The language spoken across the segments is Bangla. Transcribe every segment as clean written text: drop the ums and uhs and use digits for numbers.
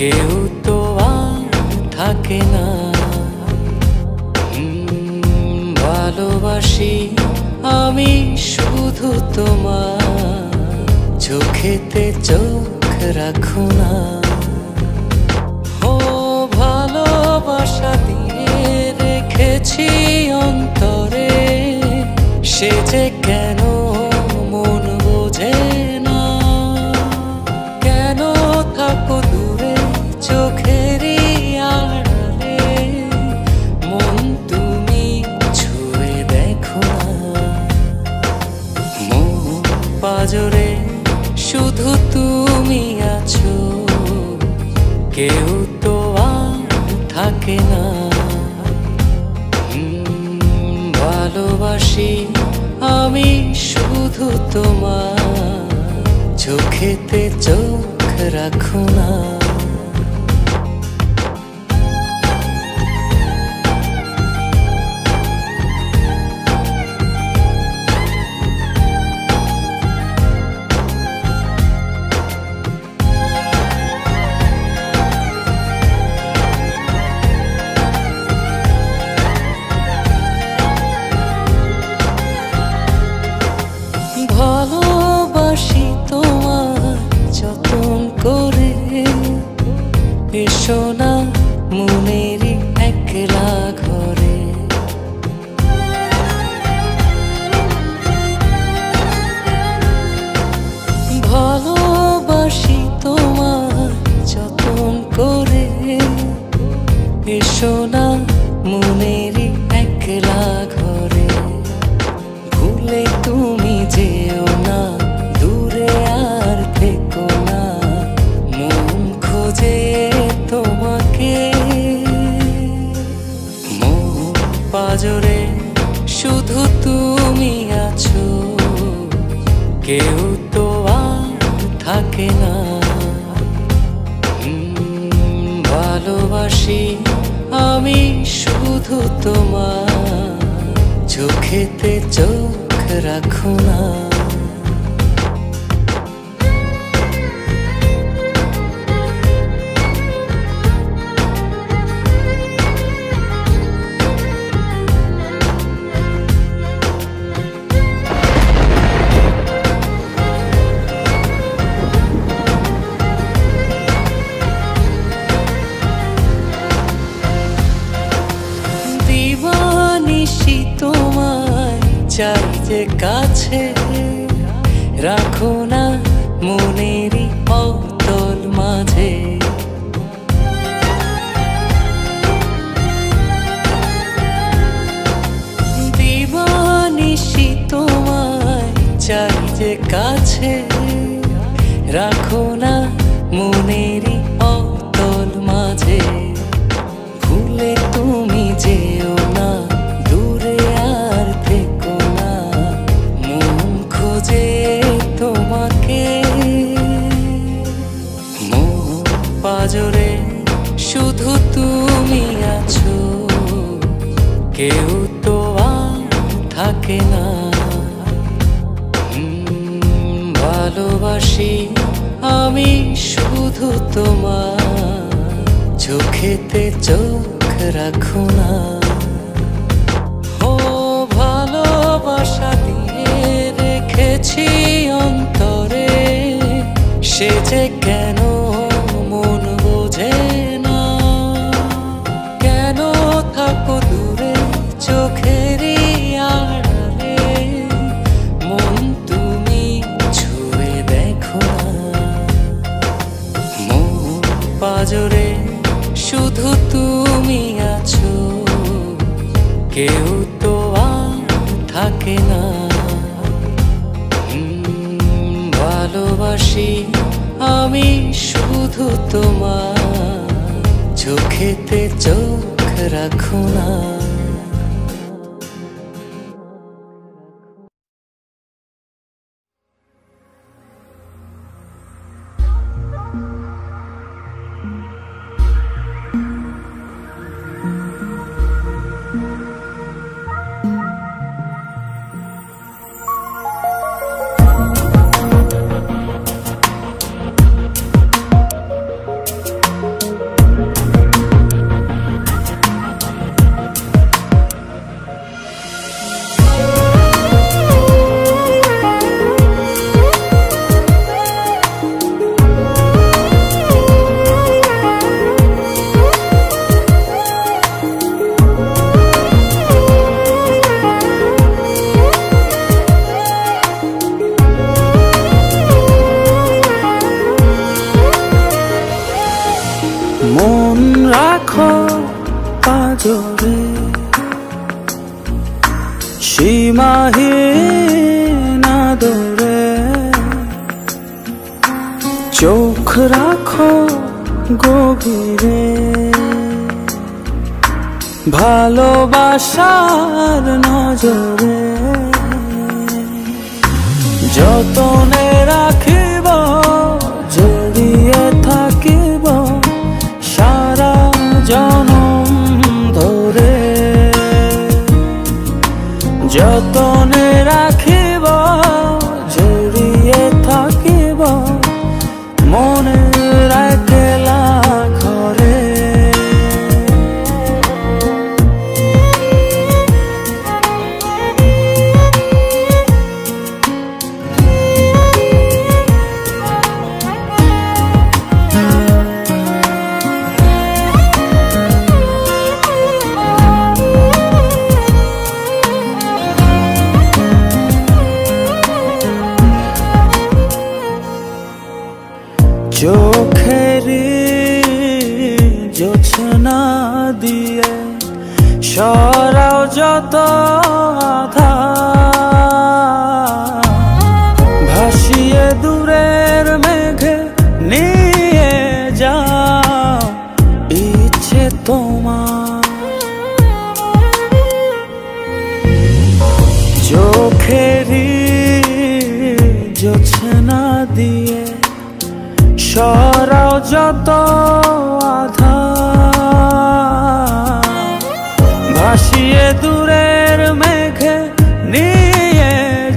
কেউ তো আর থাকে না। ভালোবাসি আমি শুধু তোমার, চোখেতে চোখ রাখো না। ও ভালোবাসা দিয়ে রেখেছি অন্তরে, সে যে কেন মন বোঝে না। কেন থাকো দূরে চোখেরই আড়ালে, মন তুমি ছুঁয়ে দেখো না। মন পাজরে শুধু তুমি আছো, কেউ তো আর থাকে না। ভালোবাসি আমি শুধু তোমার, চোখেতে চোখ রাখো না। ভালোবাসি তোমার যতন করে, এসো না মনেরই একলা ঘরে। ভালোবাসি তোমার যতন করে, এসো না মনেরই একলা ঘরে। ভুলে তুমি যেও না, দূরে আর থেকো না, মন খোঁজে তোমাকে। মন পাজরে শুধু তুমি আছো, কেউ তো আর থাকে না। ভালোবাসি আমি শুধু তোমার, চোখেতে চোখ রাখো না। দিবানিশি তোমায় চাই যে কাছে, রাখো না মনেরই অতল মাঝে। দিবানিশি তোমায় চাই যে কাছে, রাখো না মনেরই অতল মাঝে। ভুলে তুমি যেও না, দূরে আর থেকো না, মন খোঁজে তোমাকে। মন পাজরে শুধু তুমি আছো, কেউ তো আর থাকে না। ভালোবাসি আমি শুধু তোমার, চোখেতে চোখ রাখো না। ও ভালোবাসা দিয়ে রেখেছি অন্তরে, সে যে কেন মন বোঝে না। কেন থাকো দূরে চোখেরই আড়ালে, মন তুমি ছুঁয়ে দেখো না। মন পাজরে শুধু তুমি আছো, কেউ তো আর থাকে না। ভালোবাসি আমি শুধু তোমার, চোখেতে চোখ রাখো না। সীমাহীন আদরে চোখ রাখো গভীরে, ভালোবাসার নজরে যতনে রাখিব, জড়িয়ে থাকিব সারা জনম ধরে। যতনে রাখিব, জড়িয়ে থাকিব মনের একলা ঘরে। চোখেরি জোছনা দিয়ে সরাও যত আধার, ভাসিয়ে দূরের মেঘে নিয়ে যাও ইচ্ছে তোমার। চোখেরি জোছনা দিয়ে সরাও যত আধার, ভাসিয়ে দূরের মেঘে নিয়ে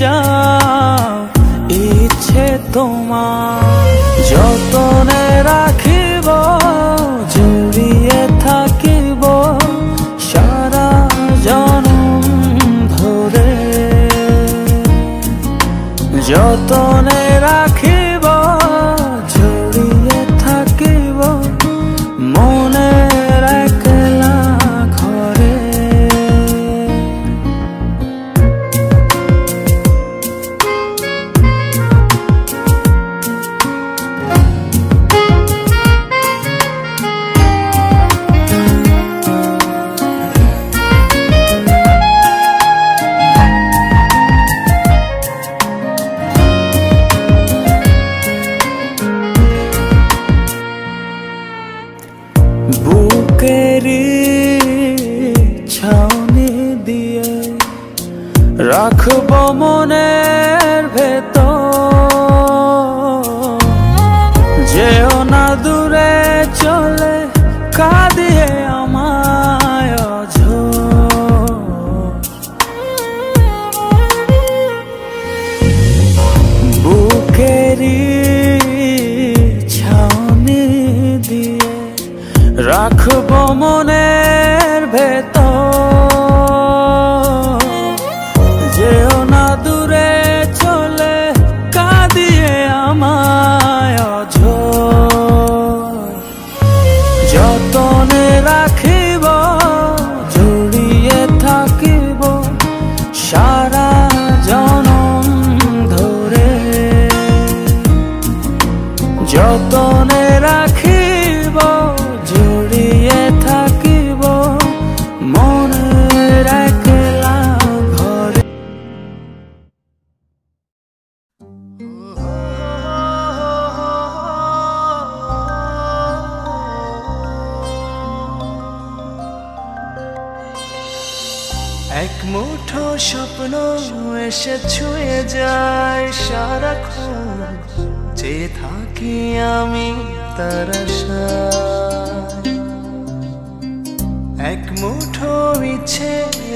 যাও ইচ্ছে তোমার। যতনে রাখিব, জড়িয়ে থাকিব সারা জনম ধরে। যতনে রাখিব, জড়িয়ে থাকিব মনের একলা ঘরে। বুকেরি ছাউনি দিয়ে রাখব মনের ভেতর, যেও না দূরে চলে কাঁদিয়ে আমায় অঝোর। বুকেরি ছাউনি দিয়ে রাখব মনের ভেতর, যেও না দূরে চলে কাঁদিয়ে আমায় অঝোর। যতনে রাখিব, জড়িয়ে থাকিব সারা জনম ধরে। যতনে রাখিব, জড়িয়ে থাকিব মনের একলা ঘরে। এক মুঠো স্বপ্ন এসে ছুঁয়ে যায় সারাক্ষণ, চেয়ে থাকি আমি তার আশায়। এক মুঠো ইচ্ছে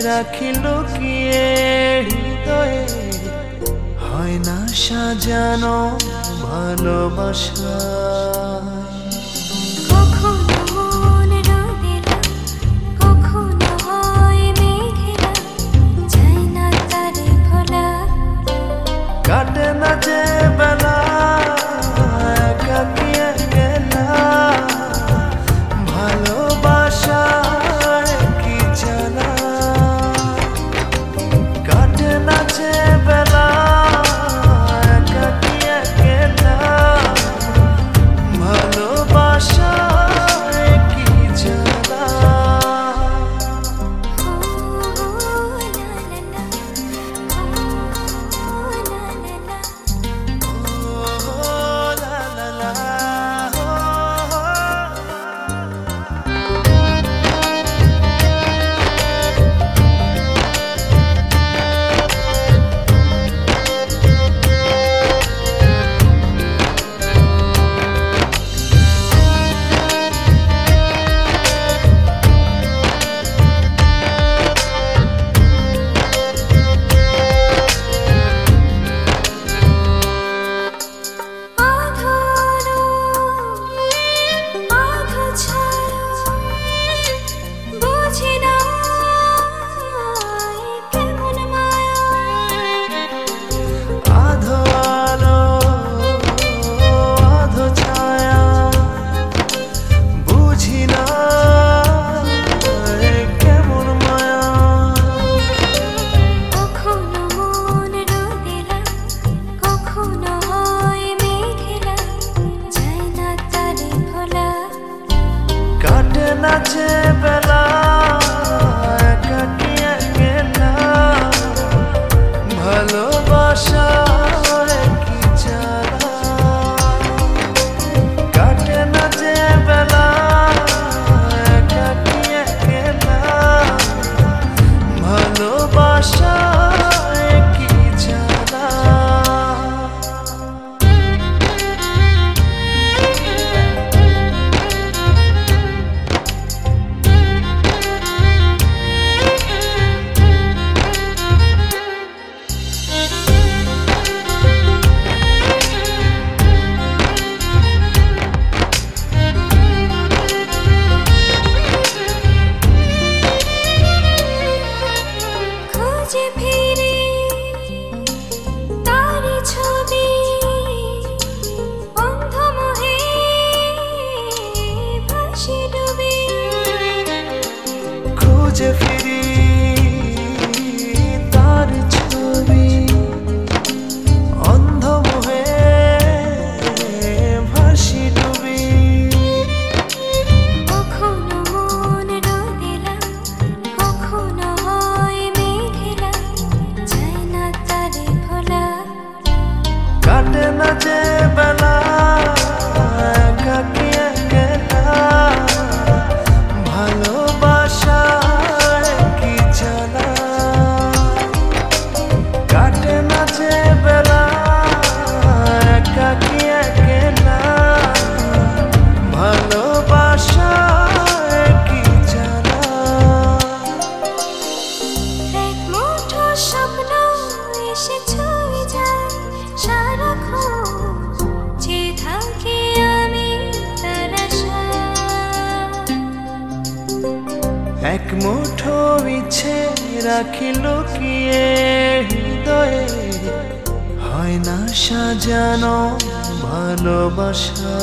রাখি লুকিয়ে হৃদয়ে, হয় না সাজানো ভালোবাসা। কাটে না যে বেলা কাটিয়ে গেলা, ভালোবাসা কি জানা। কাটে না যে বেলা কাটিয়ে গেলা, এক মুঠো ইচ্ছে রাখি লুকিয়ে হৃদয়ে, হয় না সাজানো ভালোবাসা।